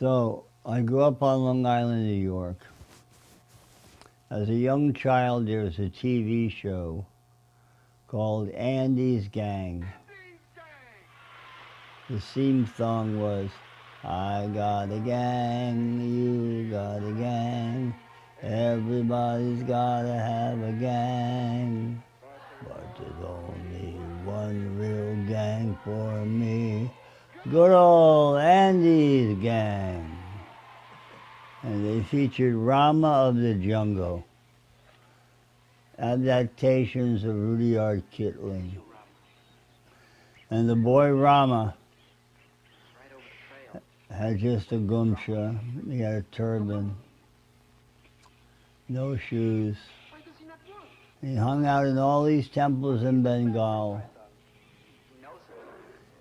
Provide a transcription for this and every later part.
So, I grew up on Long Island, New York. As a young child, there was a TV show called Andy's Gang. The theme song was, I got a gang, you got a gang, everybody's gotta have a gang, but there's only one real gang for me, good old Andy's Gang. And they featured Rama of the Jungle, adaptations of Rudyard Kipling. And the boy Rama had just a gumsha, he had a turban, no shoes. He hung out in all these temples in Bengal.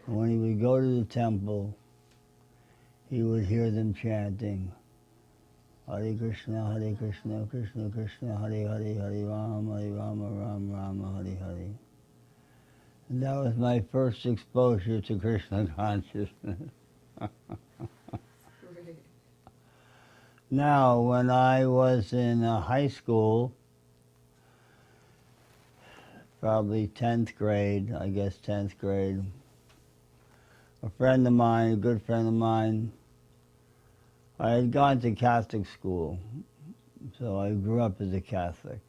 And when he would go to the temple, he would hear them chanting, Hare Krishna, Krishna Krishna, Hare Hare, Hare Rama, Ram Rama, Hare Hare. And that was my first exposure to Krishna consciousness. Now, when I was in high school, probably 10th grade, I guess 10th grade, a friend of mine, a good friend of mine, I had gone to Catholic school, so I grew up as a Catholic.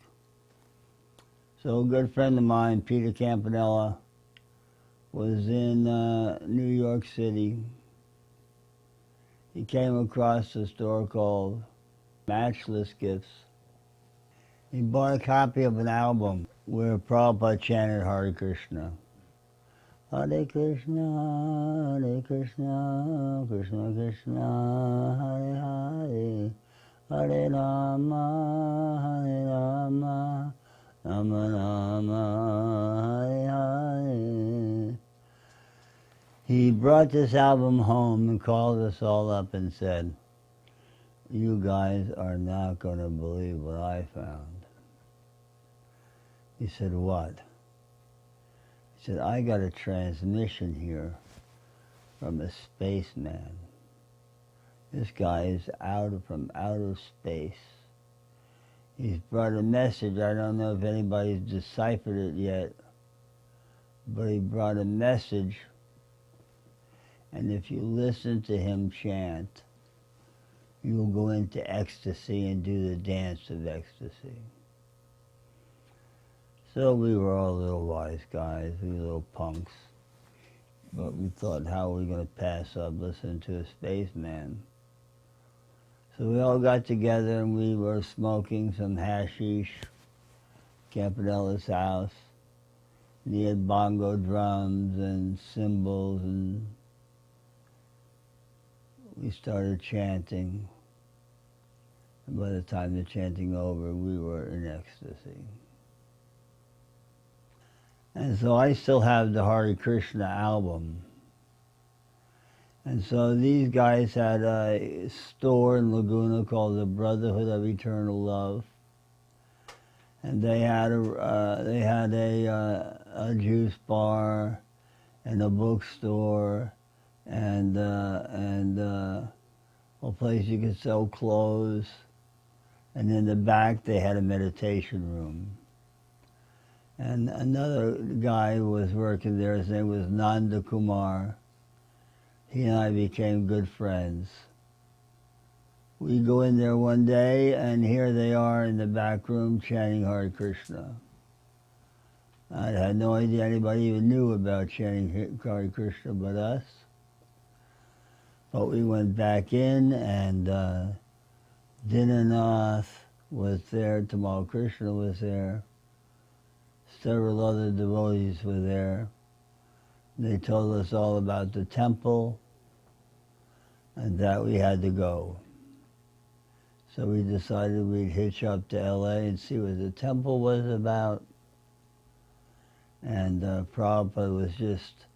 So a good friend of mine, Peter Campanella, was in New York City. He came across a store called Matchless Gifts. He bought a copy of an album where Prabhupada chanted Hare Krishna. Hare Krishna, Krishna Krishna, Hare Hare, Hare Rama, Rama Rama, Hare Hare. He brought this album home and called us all up and said, you guys are not going to believe what I found. He said, what? He said, I got a transmission here from a spaceman. This guy is from outer space. He's brought a message. I don't know if anybody's deciphered it yet, but he brought a message, and if you listen to him chant, you'll go into ecstasy and do the dance of ecstasy. So we were all little wise guys, we were little punks. But we thought, how are we going to pass up listening to a spaceman? So we all got together and we were smoking some hashish, Campanella's house. And he had bongo drums and cymbals, and we started chanting. And by the time the chanting over, we were in ecstasy. And so I still have the Hare Krishna album. And so these guys had a store in Laguna called the Brotherhood of Eternal Love. And they had a juice bar and a bookstore and a place you could sell clothes. And in the back they had a meditation room. And another guy was working there, his name was Nanda Kumar. He and I became good friends. We go in there one day, and here they are in the back room chanting Hare Krishna. I had no idea anybody even knew about chanting Hare Krishna but us. But we went back in, and Dinanath was there, Tamal Krishna was there. Several other devotees were there. They told us all about the temple and that we had to go. So we decided we'd hitch up to LA and see what the temple was about. And Prabhupada was just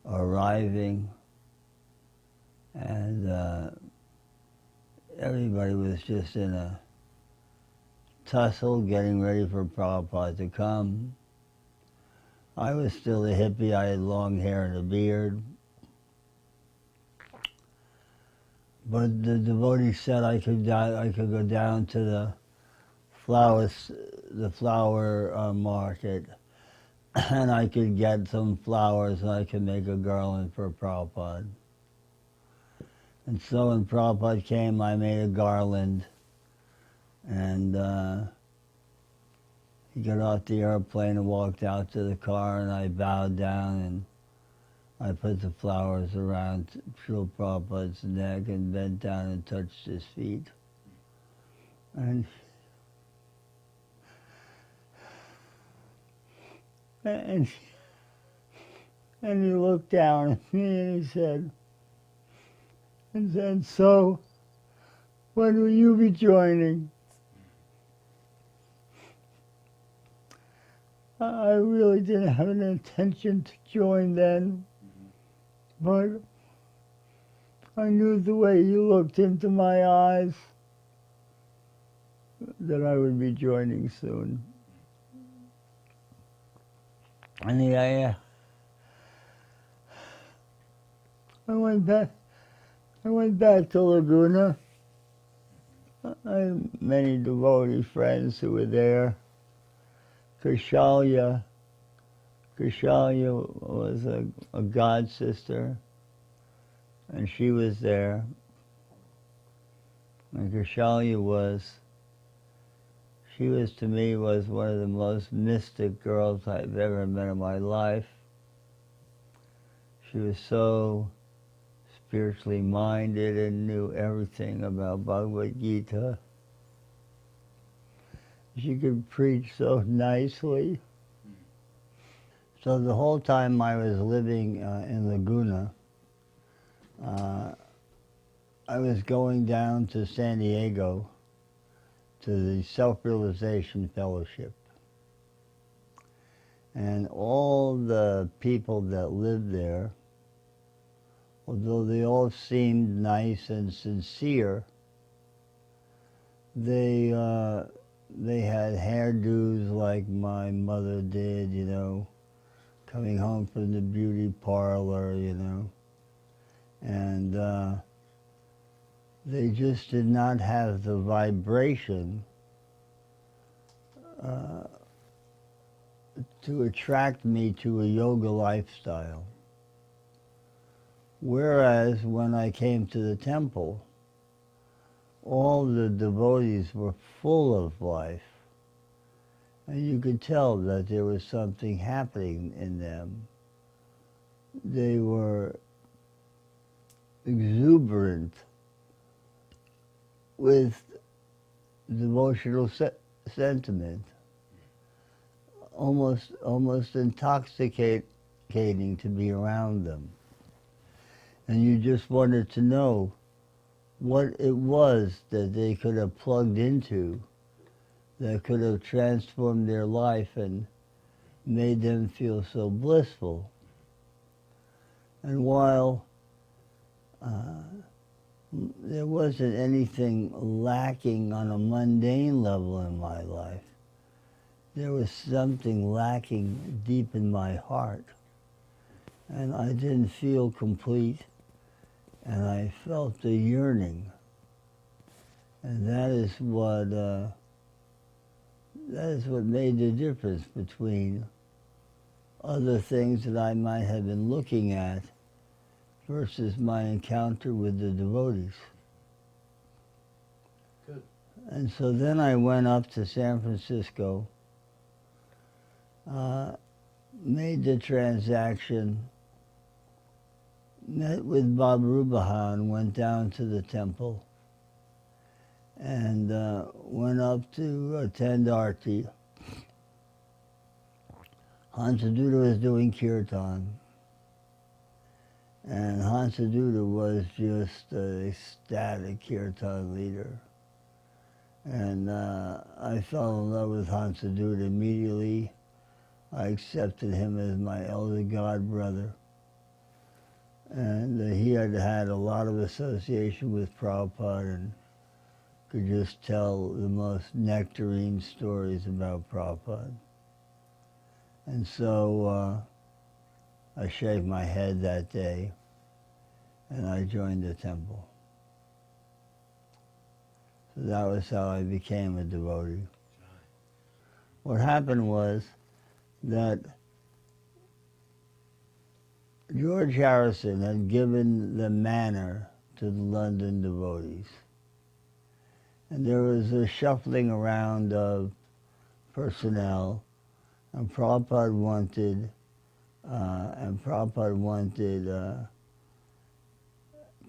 arriving, and everybody was just in a tussle, getting ready for Prabhupada to come. I was still a hippie. I had long hair and a beard. But the devotee said I could go down to the flower market, and I could get some flowers and I could make a garland for Prabhupada. And so when Prabhupada came, I made a garland, and he got off the airplane and walked out to the car, and I bowed down and I put the flowers around Srila Prabhupada's neck and bent down and touched his feet. And and he looked down at me and he said, so when will you be joining? I really didn't have an intention to join then, but I knew the way he looked into my eyes that I would be joining soon. And I went back to Laguna. I had many devotee friends who were there. Krishalya was a god sister, and she was there. And Krishalya was to me one of the most mystic girls I've ever met in my life. She was so spiritually minded and knew everything about Bhagavad-gita. She could preach so nicely. So the whole time I was living in Laguna, I was going down to San Diego to the Self-Realization Fellowship. And all the people that lived there, although they all seemed nice and sincere, they had hairdos like my mother did, you know, coming home from the beauty parlor, you know. And they just did not have the vibration to attract me to a yoga lifestyle. Whereas when I came to the temple, all the devotees were full of life. And you could tell that there was something happening in them. They were exuberant with devotional sentiment, almost intoxicating to be around them. And you just wanted to know what it was that they could have plugged into that could have transformed their life and made them feel so blissful. And while there wasn't anything lacking on a mundane level in my life, there was something lacking deep in my heart. And I didn't feel complete, and I felt a yearning. And that is what made the difference between other things that I might have been looking at versus my encounter with the devotees. Good. And so then I went up to San Francisco, made the transaction, met with Bob Rubahan, went down to the temple, and went up to attend Arti. Hansaduta was doing kirtan, and Hansaduta was just an ecstatic kirtan leader. And I fell in love with Hansaduta immediately. I accepted him as my elder god brother. And he had had a lot of association with Prabhupada and could just tell the most nectarine stories about Prabhupada. And so I shaved my head that day and I joined the temple. That was how I became a devotee. What happened was that George Harrison had given the manor to the London devotees. And there was a shuffling around of personnel, and Prabhupada wanted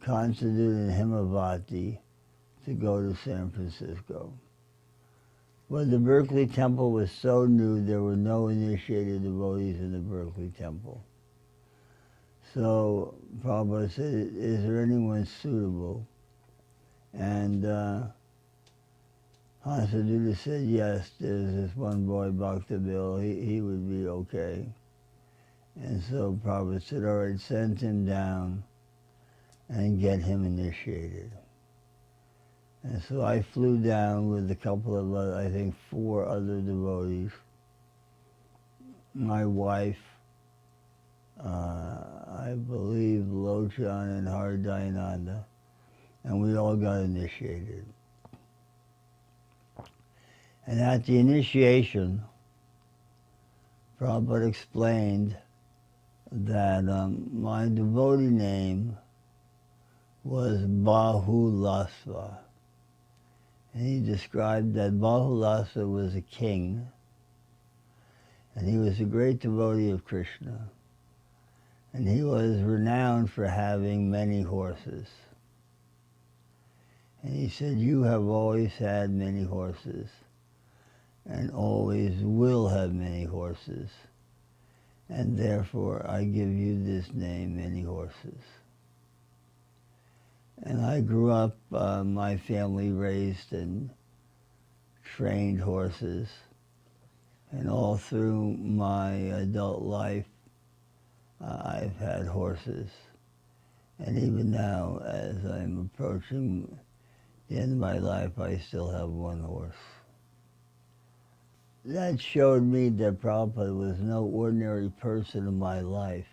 Considine and Himavati to go to San Francisco. But the Berkeley Temple was so new, there were no initiated devotees in the Berkeley Temple. So Prabhupada said, is there anyone suitable? And Considine said, yes, there's this one boy, Bhaktabil, he would be okay. And so Prabhupada said, all right, send him down and get him initiated. And so I flew down with a couple of, I think, 4 other devotees. My wife, I believe Lochan and Hardayananda, and we all got initiated. And at the initiation, Prabhupada explained that my devotee name was Bahulasva. And he described that Bahulasva was a king, and he was a great devotee of Krishna. And he was renowned for having many horses. And he said, you have always had many horses, and always will have many horses. And therefore, I give you this name, Many Horses. And I grew up, my family raised and trained horses. And all through my adult life, I've had horses. And even now, as I'm approaching the end of my life, I still have one horse. That showed me that Prabhupada was no ordinary person in my life,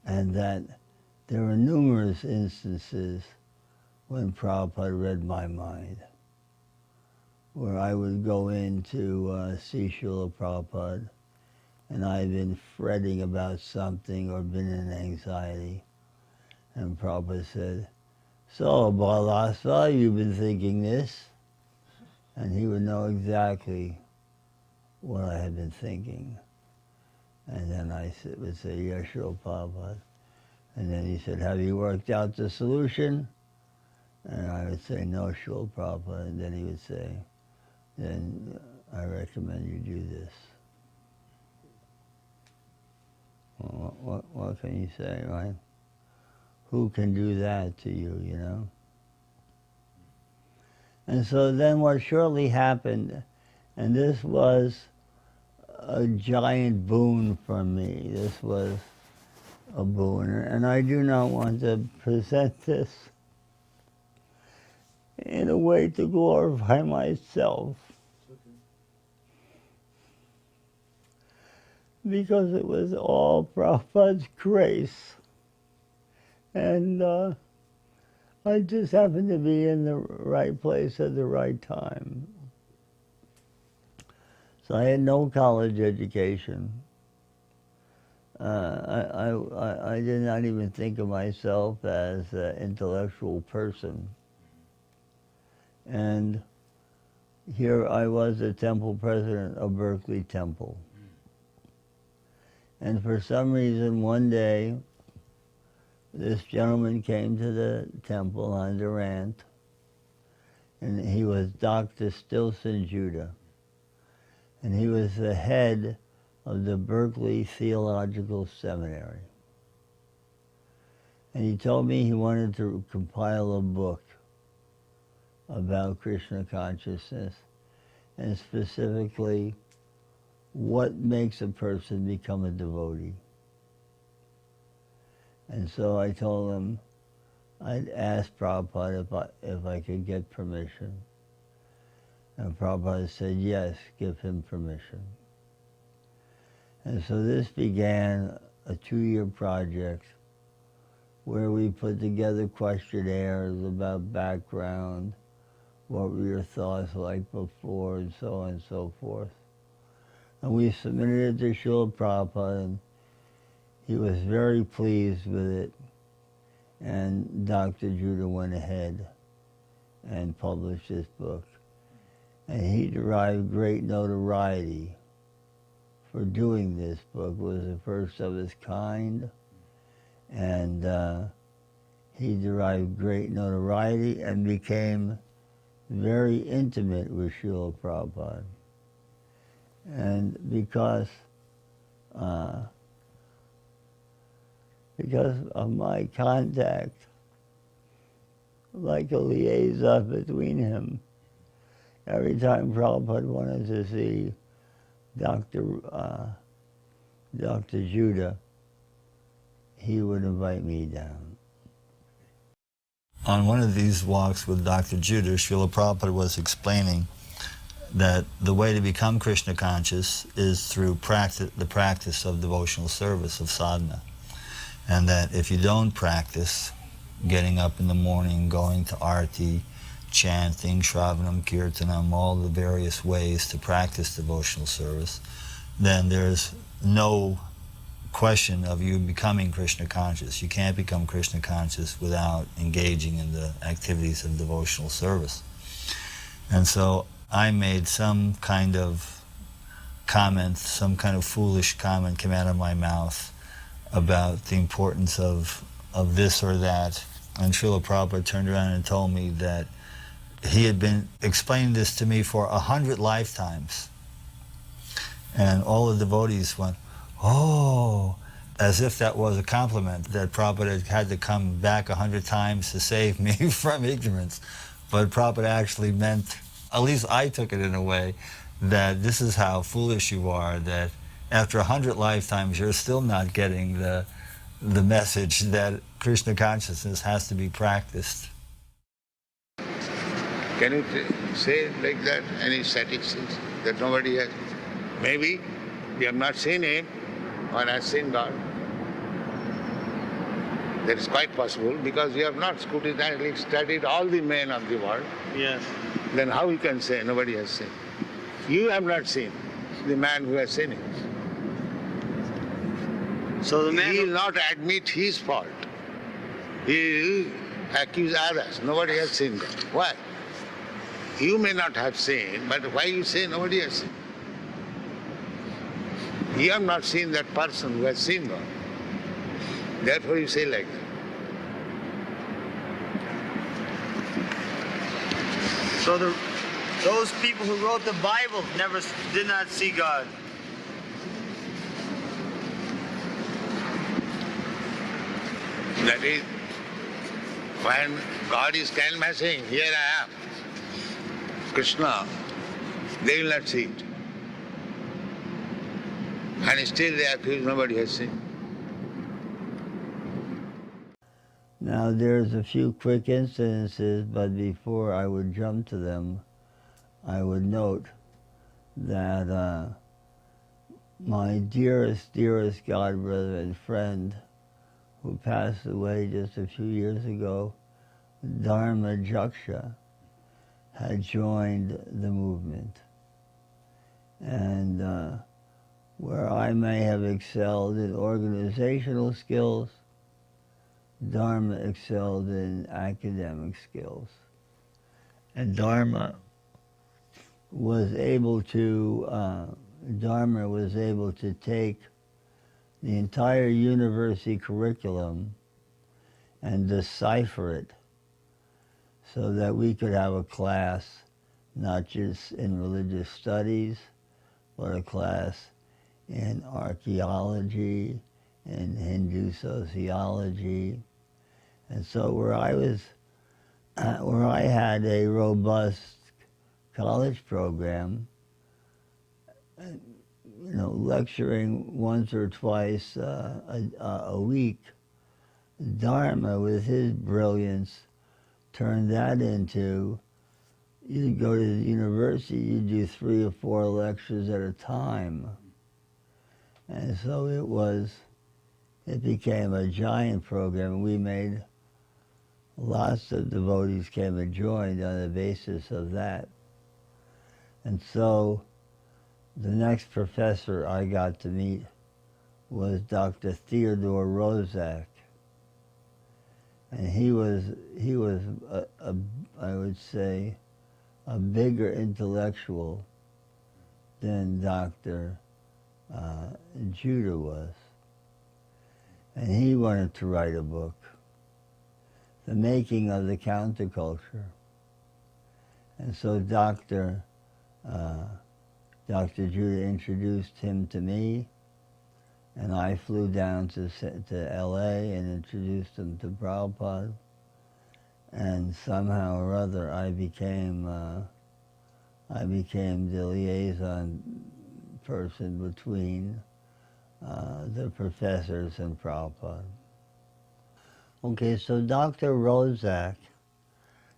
and that there were numerous instances when Prabhupada read my mind, where I would go in to see Srila Prabhupada, and I've been fretting about something or been in anxiety, and Prabhupada said, so, Bahulasva, you've been thinking this? And he would know exactly what I had been thinking. And then I would say, yes, Srila Prabhupada. And then he said, have you worked out the solution? And I would say, no, Srila Prabhupada. And then he would say, then I recommend you do this. Well, what can you say, right? Who can do that to you, you know? And so then what shortly happened, and this was a giant boon for me. This was a boon. And I do not want to present this in a way to glorify myself. Because it was all Prabhupada's grace. And I just happened to be in the right place at the right time. So I had no college education. I did not even think of myself as an intellectual person. And here I was a temple president of Berkeley Temple. And for some reason, one day, this gentleman came to the temple on Durant, and he was Dr. Stilson Judah. And he was the head of the Berkeley Theological Seminary. And he told me he wanted to compile a book about Krishna consciousness, and specifically what makes a person become a devotee. And so I told him I'd ask Prabhupada if I could get permission. And Prabhupada said, yes, give him permission. And so this began a 2-year project where we put together questionnaires about background, what were your thoughts like before, and so on and so forth. And we submitted it to Srila Prabhupada, and he was very pleased with it. And Dr. Judah went ahead and published this book. And he derived great notoriety for doing this book. It was the first of its kind. And he derived great notoriety and became very intimate with Srila Prabhupada. And because of my contact, like a liaison between him, every time Prabhupada wanted to see Dr. Judah, he would invite me down. On one of these walks with Dr. Judah, Srila Prabhupada was explaining that the way to become Krishna conscious is through the practice of devotional service, of sadhana. And that if you don't practice getting up in the morning, going to arti, chanting, shravanam, kirtanam, all the various ways to practice devotional service, then there's no question of you becoming Krishna conscious. You can't become Krishna conscious without engaging in the activities of devotional service. And so I made some kind of comment, some kind of foolish comment came out of my mouth about the importance of this or that. And Srila Prabhupada turned around and told me that he had been explaining this to me for 100 lifetimes. And all the devotees went, oh, as if that was a compliment, that Prabhupada had to come back 100 times to save me from ignorance. But Prabhupada actually meant, at least I took it in a way, that this is how foolish you are, that after 100 lifetimes you're still not getting the message that Krishna consciousness has to be practiced. Can you say it like that? Any statistics that nobody has? Maybe we have not seen him or has seen God. That is quite possible because we have not scrutinizingly studied all the men of the world. Yes. Then how you can say nobody has seen? You have not seen the man who has seen him. So the man He will not admit his fault. He will accuse others. Nobody has seen God. Why? You may not have seen, but why you say nobody has seen? You have not seen that person who has seen God. Therefore you say like that. So those people who wrote the Bible did not see God. That is, when God is canvassing, here I am, Krishna, they will not see it. And still they accuse nobody has seen. Now there's a few quick incidences, but before I would jump to them, I would note that my dearest godbrother and friend, who passed away just a few years ago, Dharma Jaksha, had joined the movement. And where I may have excelled in organizational skills, Dharma excelled in academic skills. And Dharma was able to take the entire university curriculum and decipher it so that we could have a class not just in religious studies, but a class in archaeology, in Hindu sociology. And so where I had a robust college program, lecturing once or twice a week, Dharma, with his brilliance, turned that into, you'd go to the university, you'd do 3 or 4 lectures at a time. And so it became a giant program. We made lots of devotees came and joined on the basis of that. And so the next professor I got to meet was Dr. Theodore Roszak. And he was I would say, a bigger intellectual than Dr. Judah was. And he wanted to write a book, The Making of the Counterculture. And so Dr. Judah introduced him to me, and I flew down to LA and introduced him to Prabhupada. And somehow or other I became the liaison person between the professors and Prabhupada. Okay, so Dr. Roszak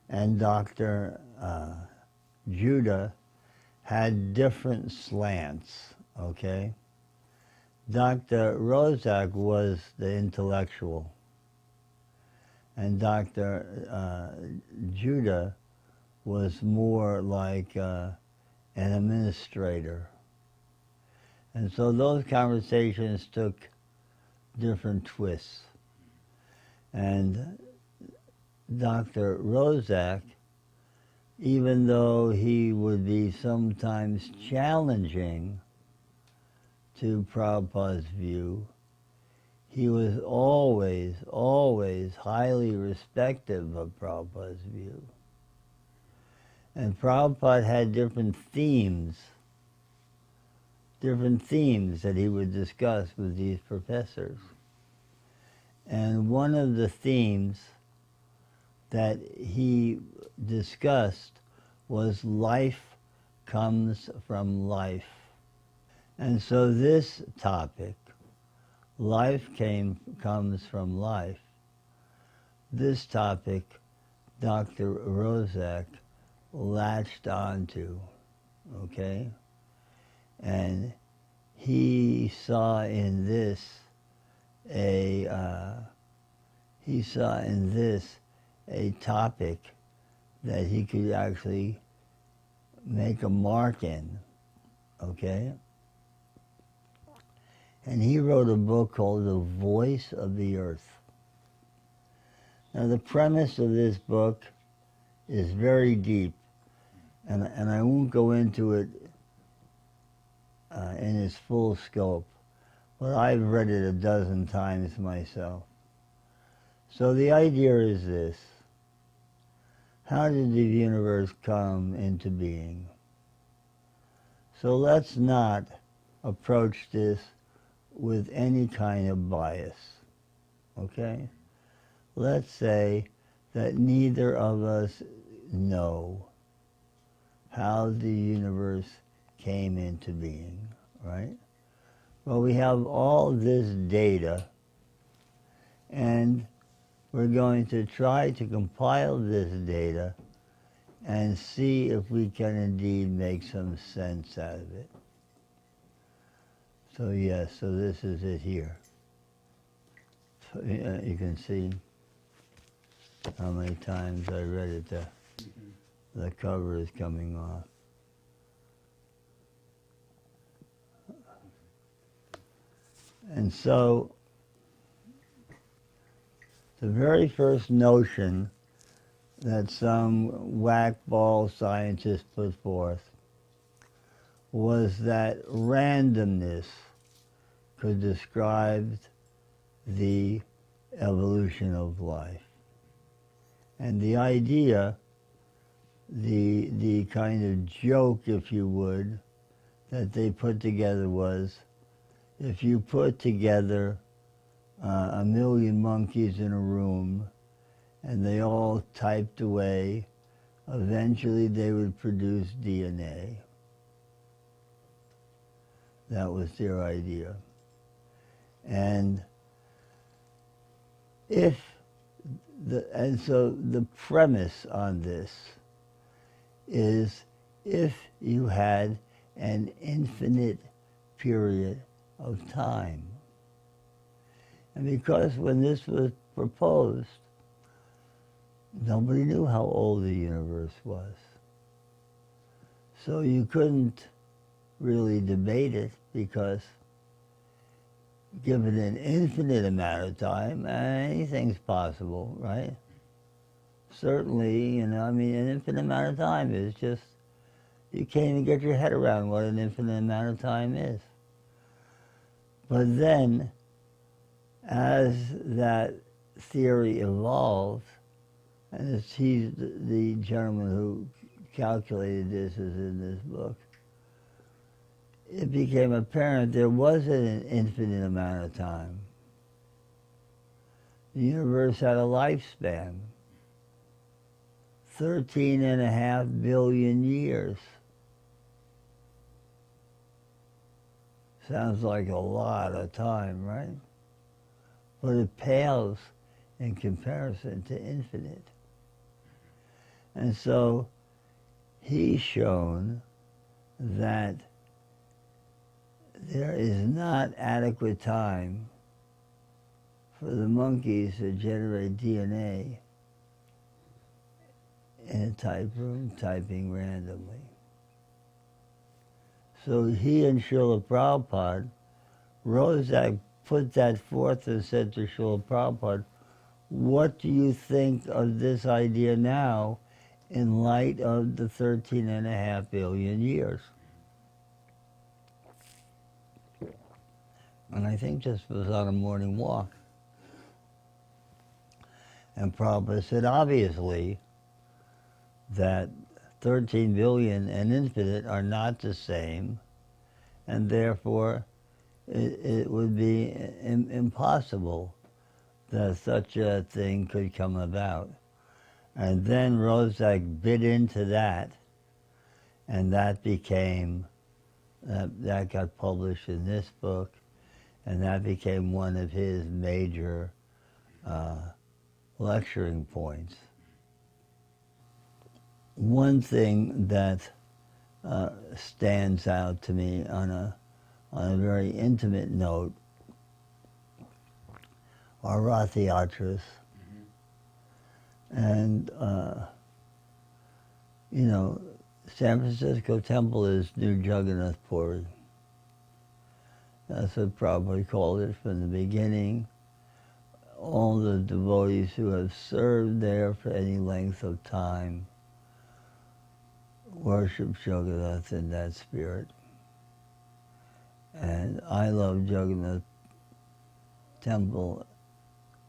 and Dr. Judah had different slants, okay? Dr. Roszak was the intellectual, and Dr. Judah was more like an administrator. And so those conversations took different twists. And Dr. Roszak, even though he would be sometimes challenging to Prabhupada's view, he was always, always highly respectful of Prabhupada's view. And Prabhupada had different themes that he would discuss with these professors. And one of the themes that he discussed was life comes from life. And so this topic, life comes from life, this topic Dr. Roszak latched onto, okay? And he saw in this a topic that he could actually make a mark in, okay? And he wrote a book called The Voice of the Earth. Now the premise of this book is very deep, and I won't go into it in its full scope, but I've read it 12 times myself. So the idea is this: how did the universe come into being? So let's not approach this with any kind of bias, okay? Let's say that neither of us know how the universe came into being, right? Well, we have all this data, and we're going to try to compile this data and see if we can indeed make some sense out of it. So yes, so this is it here. So, you can see how many times I read it. The cover is coming off. And so the very first notion that some whack-ball scientist put forth was that randomness could describe the evolution of life. And the idea, the kind of joke, if you would, that they put together was, if you put together 1,000,000 monkeys in a room and they all typed away, eventually they would produce DNA. That was their idea. And so the premise on this is, if you had an infinite period of time. And because when this was proposed, Nobody knew how old the universe was. So you couldn't really debate it, because given an infinite amount of time, anything's possible, right? Certainly, I mean, an infinite amount of time is just, you can't even get your head around what an infinite amount of time is. But then, as that theory evolved, and he's the gentleman who calculated this is in this book, it became apparent there wasn't an infinite amount of time. The universe had a lifespan, 13.5 billion years. Sounds like a lot of time, right? But it pales in comparison to infinite. And so he's shown that there is not adequate time for the monkeys to generate DNA in a type room typing randomly. So he and Srila Prabhupada, Rozak put that forth and said to Srila Prabhupada, what do you think of this idea now in light of the 13.5 billion years? And I think this was on a morning walk. And Prabhupada said, obviously, that 13 billion and infinite are not the same, and therefore it would be impossible that such a thing could come about. And then Rozak bit into that, and that became, that got published in this book, and that became one of his major lecturing points. One thing that stands out to me on a very intimate note are Rath Yatras. And, San Francisco Temple is New Jagannath Puri. That's what Prabhupada called it from the beginning. All the devotees who have served there for any length of time worship Jagannath in that spirit. And I love Jagannath Temple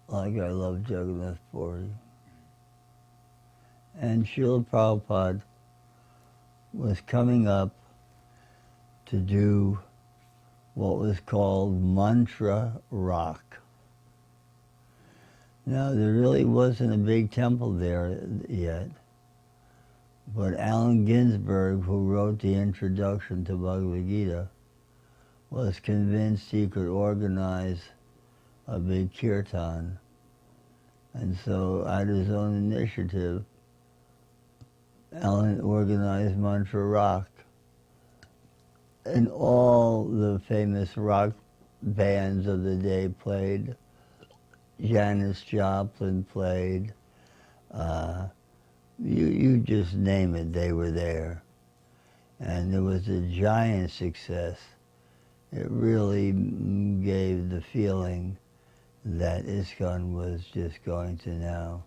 like I love Jagannath Puri. And Srila Prabhupada was coming up to do what was called mantra rock. Now, there really wasn't a big temple there yet, but Allen Ginsberg, who wrote the introduction to Bhagavad-gita, was convinced he could organize a big kirtan. And so, at his own initiative, Allen organized Mantra Rock. And all the famous rock bands of the day played. Janis Joplin played. You just name it, they were there. And it was a giant success. It really gave the feeling that ISKCON was just going to now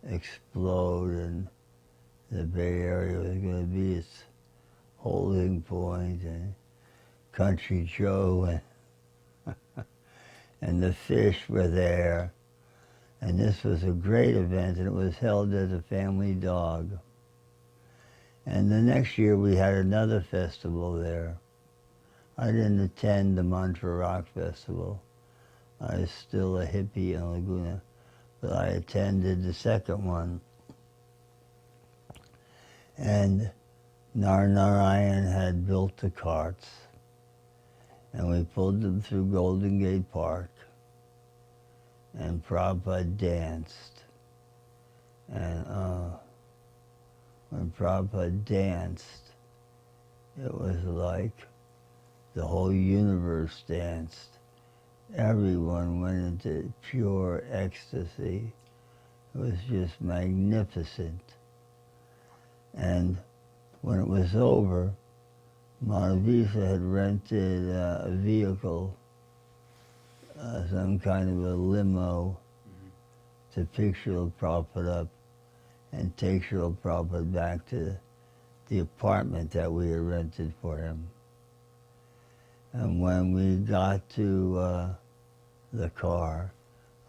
explode, and the Bay Area was going to be its holding point, and Country Joe and the Fish were there. And this was a great event, and it was held as a family dog. And the next year we had another festival there. I didn't attend the Mantra Rock Festival. I was still a hippie in Laguna, but I attended the second one. And Narayan had built the carts, and we pulled them through Golden Gate Park, and Prabhupada danced. And when Prabhupada danced, it was like the whole universe danced. Everyone went into pure ecstasy. It was just magnificent. And when it was over, Madhavisa had rented a vehicle, some kind of a limo, to pick Srila Prabhupada up and take Srila Prabhupada back to the apartment that we had rented for him. And when we got to the car,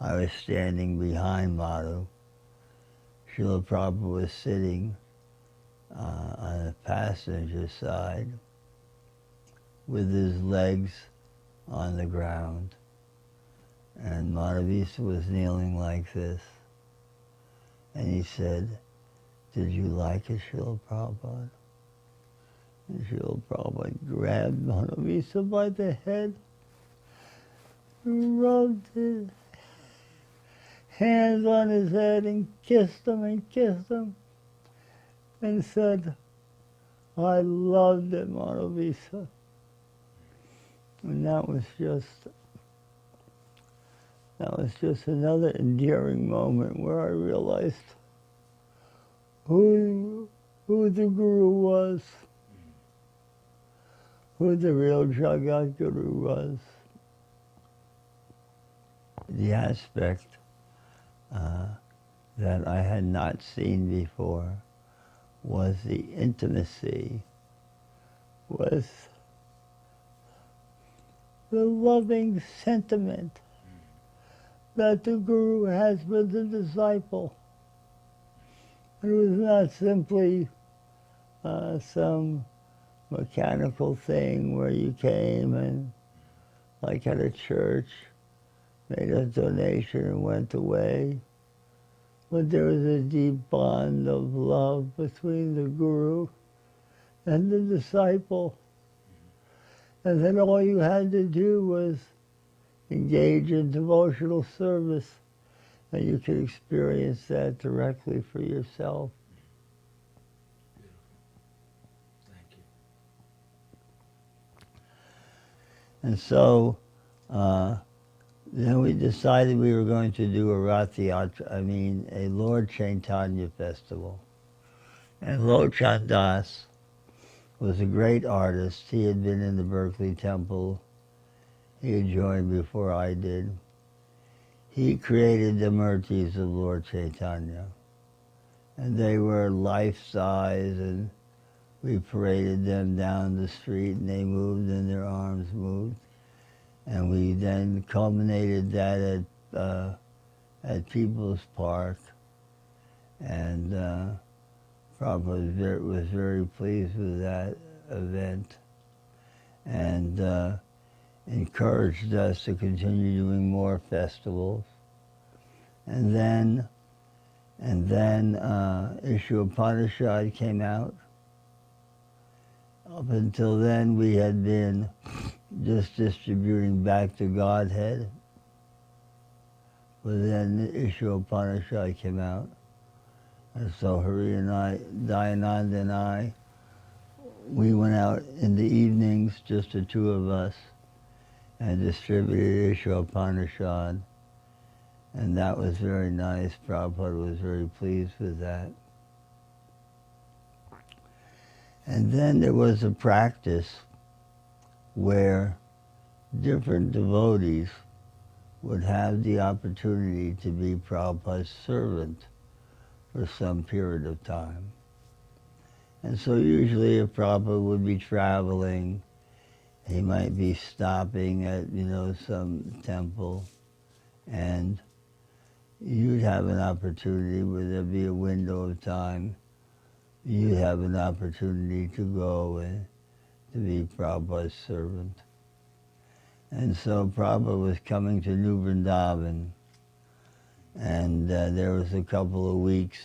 I was standing behind Madhu. Srila Prabhupada was sitting on the passenger side with his legs on the ground. And Madhavisa was kneeling like this. And he said, "Did you like it, Srila Prabhupada?" And Srila Prabhupada grabbed Madhavisa by the head, rubbed his hands on his head and kissed him, and said, "I loved it, Madhavisa." And that was just another endearing moment where I realized who the Guru was, who the real Jagat Guru was. The aspect that I had not seen before was the intimacy, was the loving sentiment that the Guru has for the disciple. It was not simply some mechanical thing where you came and, like at a church, made a donation and went away. But there was a deep bond of love between the Guru and the disciple. And then all you had to do was engage in devotional service, and you could experience that directly for yourself. Beautiful. Thank you. And so then we decided we were going to do a a Lord Chaitanya festival. And Lochan Das was a great artist. He had been in the Berkeley Temple. He had joined before I did. He created the murtis of Lord Chaitanya. And they were life-size, and we paraded them down the street, and they moved, and their arms moved. And we then culminated that at People's Park. And Prabhupada was very pleased with that event, and encouraged us to continue doing more festivals. And then Ishu Upanishad came out. Up until then, we had been just distributing back to Godhead. But then Ishu Upanishad came out. And so Hari and I, Dayananda and I, we went out in the evenings, just the two of us, and distributed Ishu Upanishad. And that was very nice. Prabhupada was very pleased with that. And then there was a practice where different devotees would have the opportunity to be Prabhupada's servant for some period of time. And so usually if Prabhupada would be traveling, he might be stopping at, some temple, and you'd have an opportunity where there'd be a window of time. You'd have an opportunity to go and to be Prabhupada's servant. And so Prabhupada was coming to New Vrindavan, and there was a couple of weeks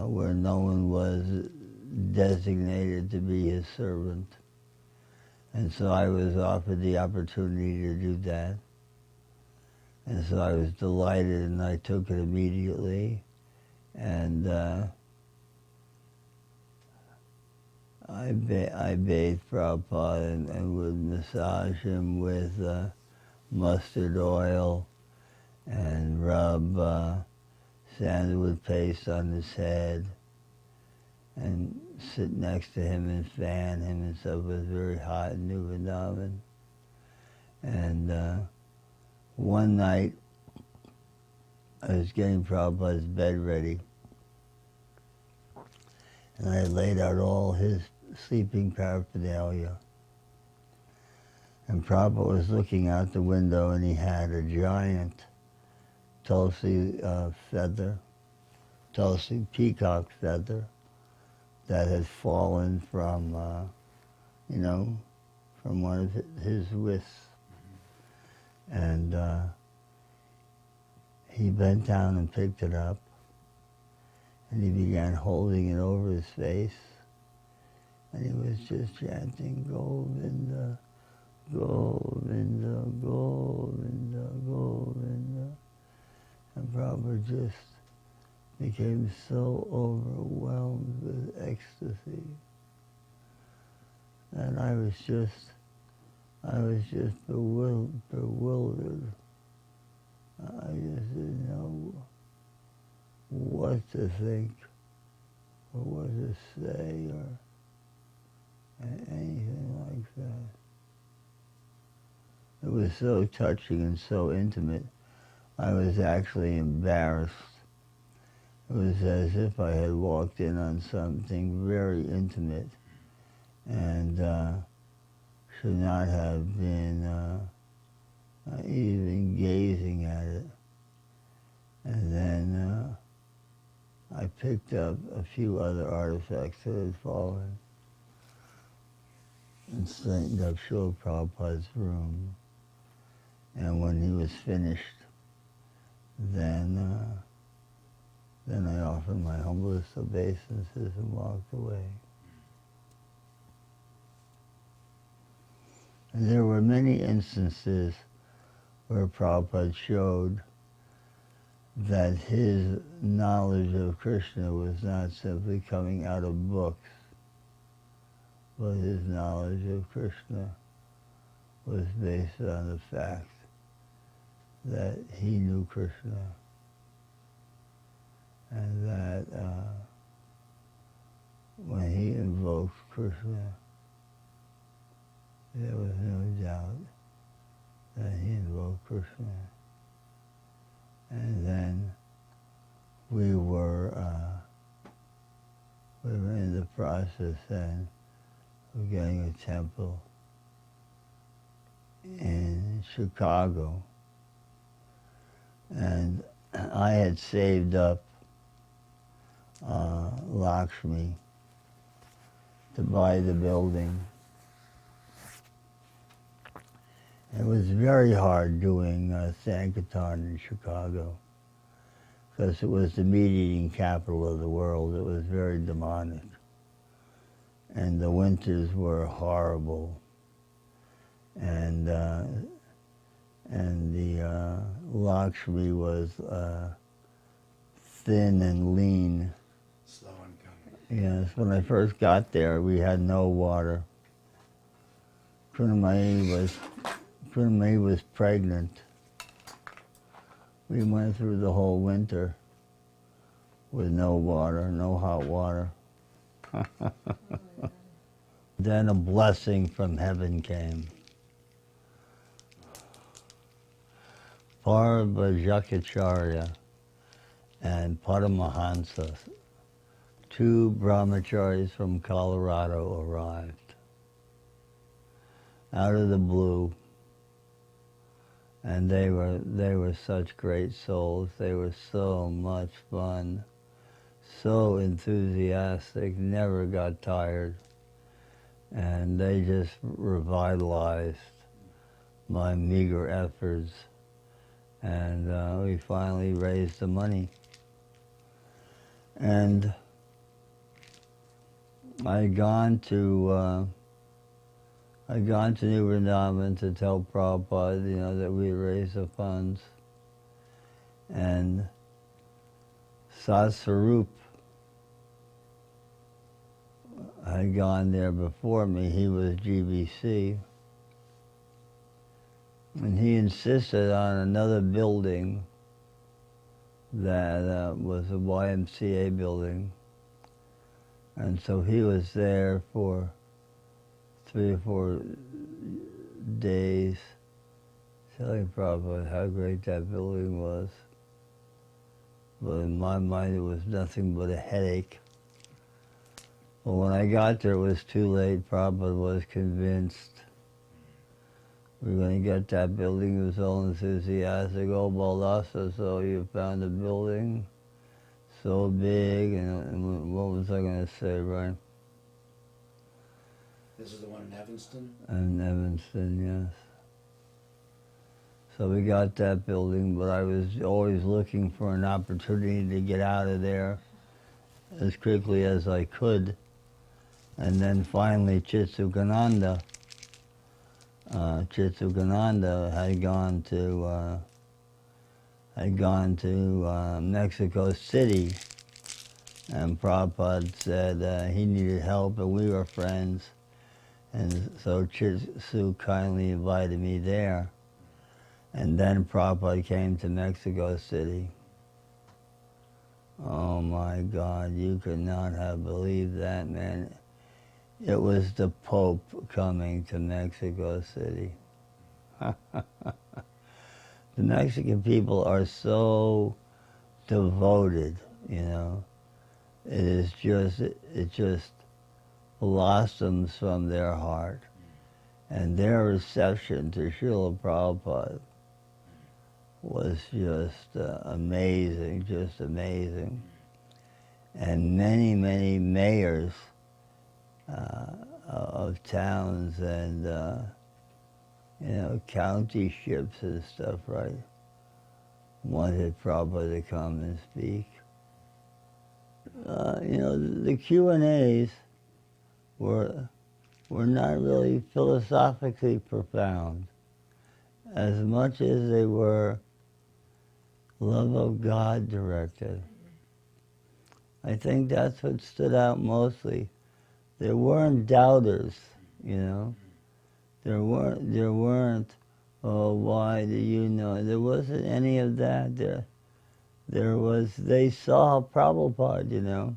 where no one was designated to be his servant. And so I was offered the opportunity to do that. And so I was delighted, and I took it immediately. And I bathed Prabhupada and would massage him with mustard oil and rub sandalwood paste on his head, and sit next to him and fan him and stuff. It was very hot in New Vrindavan. And one night, I was getting Prabhupada's bed ready, and I had laid out all his sleeping paraphernalia. And Prabhupada was looking out the window, and he had a giant Tulsi feather, Tulsi peacock feather, that had fallen from, from one of his wrists. And he bent down and picked it up, and he began holding it over his face, and he was just chanting, Govinda, Govinda, Govinda, Govinda. And Prabhupada just became so overwhelmed with ecstasy. And I was just bewildered. I just didn't know what to think or what to say or anything like that. It was so touching and so intimate. I was actually embarrassed. It was as if I had walked in on something very intimate and should not have been even gazing at it. And then I picked up a few other artifacts that had fallen and straightened up Srila Prabhupada's room. And when he was finished, then I offered my humblest obeisances and walked away. And there were many instances where Prabhupada showed that his knowledge of Krishna was not simply coming out of books, but his knowledge of Krishna was based on the fact that he knew Krishna, and that when he invoked Krishna, there was no doubt that he invoked Krishna. And then we were in the process then of getting a temple in Chicago. And I had saved up Lakshmi to buy the building. It was very hard doing Sankirtan in Chicago because it was the meat-eating capital of the world. It was very demonic. And the winters were horrible. And the Lakshmi was thin and lean. Slow and coming. Yes, when I first got there, we had no water. Purnamai was pregnant. We went through the whole winter with no water, no hot water. Then a blessing from heaven came. Parvajakacharya and Paramahansa, two brahmacharis from Colorado, arrived out of the blue. And they were such great souls. They were so much fun, so enthusiastic, never got tired. And they just revitalized my meager efforts. And we finally raised the money. And I'd gone to New Vrindavan to tell Prabhupada, that we raised the funds. And Satsvarup had gone there before me. He was GBC. And he insisted on another building that was a YMCA building. And so he was there for 3 or 4 days telling Prabhupada how great that building was. But in my mind, it was nothing but a headache. Well, when I got there, it was too late. Prabhupada was convinced we were going to get that building. He was all enthusiastic. Oh, Bahulasva, so you found a building so big. And what was I going to say, right? This is the one in Evanston? In Evanston, yes. So we got that building, but I was always looking for an opportunity to get out of there as quickly as I could. And then finally Chitsukananda had gone to Mexico City, and Prabhupada said he needed help, and we were friends. And so Chitsu kindly invited me there. And then Prabhupada came to Mexico City. Oh my God, you could not have believed that, man. It was the Pope coming to Mexico City. The Mexican people are so devoted, you know. It just blossoms from their heart. And their reception to Srila Prabhupada was just amazing, just amazing. And many, many mayors of towns and countyships and stuff, right, wanted Prabhupada to come and speak. The Q&As were not really philosophically profound as much as they were love of God directed. I think that's what stood out mostly. There weren't doubters, you know. There weren't, oh, why do you know? There wasn't any of that. They saw Prabhupada, you know.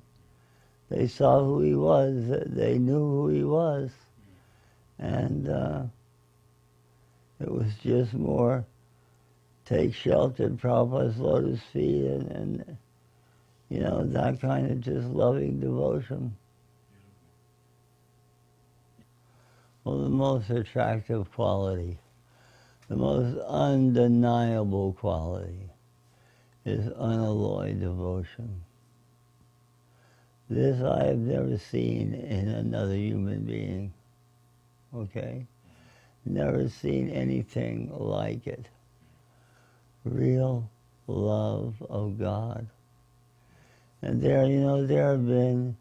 They saw who he was. They knew who he was. And it was just more take shelter at Prabhupada's lotus feet and that kind of just loving devotion. Well, the most attractive quality, the most undeniable quality is unalloyed devotion. This I have never seen in another human being, okay? Never seen anything like it. Real love of God. And there have been,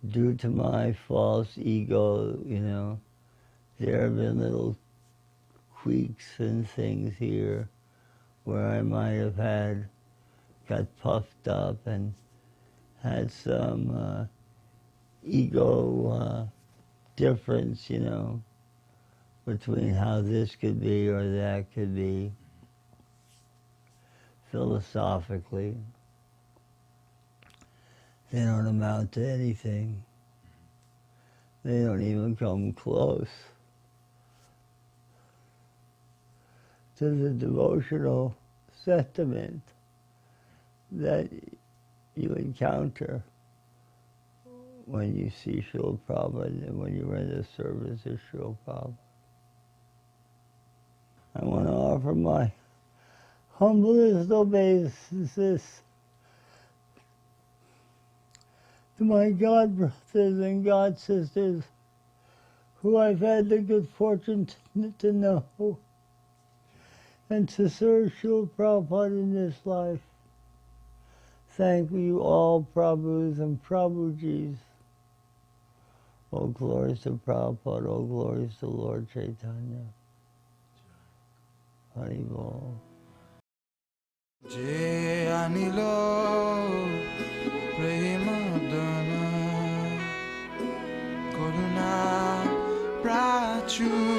due to my false ego, there have been little tweaks and things here where I might have got puffed up and had some ego difference, between how this could be or that could be philosophically. They don't amount to anything. They don't even come close to the devotional sentiment that you encounter when you see Srila Prabhupada and when you render service to Srila Prabhupada. I want to offer my humblest obeisances to my God brothers and God sisters who I've had the good fortune to know and to serve Srila Prabhupada in this life. Thank you all, Prabhus and Prabhujis. All glories to Prabhupada, all glories to Lord Chaitanya. Haribol. Je anilo Premadana Koruna Prachu